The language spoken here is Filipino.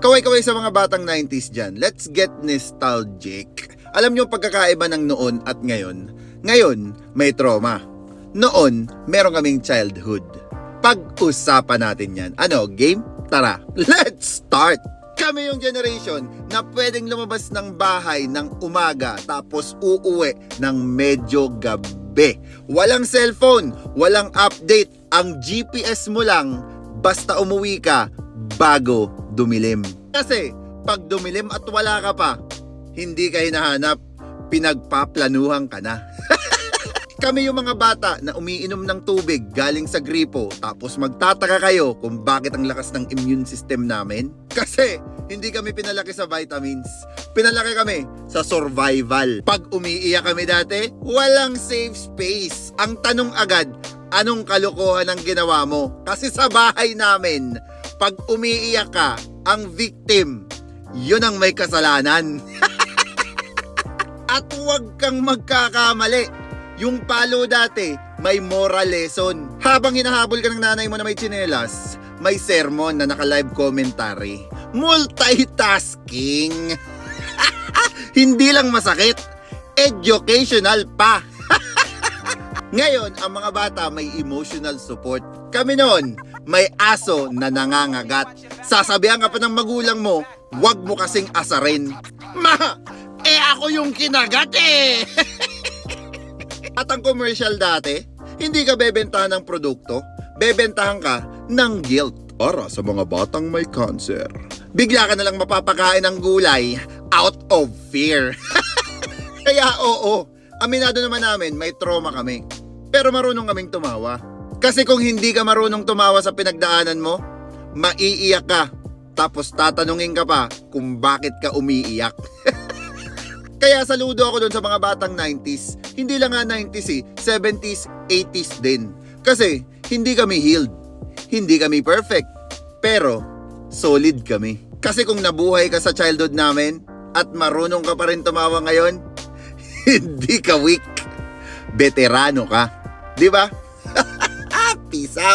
Kaway-kaway sa mga batang 90s dyan, let's get nostalgic. Alam niyo ang pagkakaiba ng noon at ngayon? Ngayon, may trauma. Noon, meron kaming childhood. Pag-usapan natin yan. Ano, game? Tara, let's start! Kami yung generation na pwedeng lumabas ng bahay ng umaga tapos uuwi ng medyo gabi. Walang cellphone, walang update. Ang GPS mo lang, basta umuwi ka bago dumilim. Kasi pag dumilim at wala ka pa, hindi ka hinahanap, pinagpaplanuhan ka na. Kami yung mga bata na umiinom ng tubig galing sa gripo tapos magtataka kayo kung bakit ang lakas ng immune system namin. Kasi hindi kami pinalaki sa vitamins. Pinalaki kami sa survival. Pag umiiyak kami dati, walang safe space. Ang tanong agad, anong kalokohan ang ginawa mo? Kasi sa bahay namin, pag umiiyak ka, ang victim, yun ang may kasalanan. At huwag kang magkakamali. Yung palo dati, may moral lesson. Habang hinahabol ka ng nanay mo na may tsinelas, may sermon na naka-live commentary. Multitasking. Hindi lang masakit, educational pa. Ngayon, ang mga bata may emotional support. Kami noon, may aso na nangangagat. Sasabihan ka pa ng magulang mo, wag mo kasing asarin. Ma, ako yung kinagat eh. At ang commercial dati, hindi ka bebentahan ng produkto, bebentahan ka ng guilt para sa mga batang may cancer. Bigla ka na lang mapapakain ng gulay out of fear. Kaya oo, aminado naman namin may trauma kami. Pero marunong kaming tumawa. Kasi kung hindi ka marunong tumawa sa pinagdaanan mo, maiiyak ka. Tapos tatanungin ka pa kung bakit ka umiiyak. Kaya saludo ako dun sa mga batang 90s. Hindi lang nga 90s 70s, 80s din. Kasi hindi kami healed. Hindi kami perfect. Pero solid kami. Kasi kung nabuhay ka sa childhood namin at marunong ka pa rin tumawa ngayon, hindi ka weak. Veterano ka. Di ba? Peace out.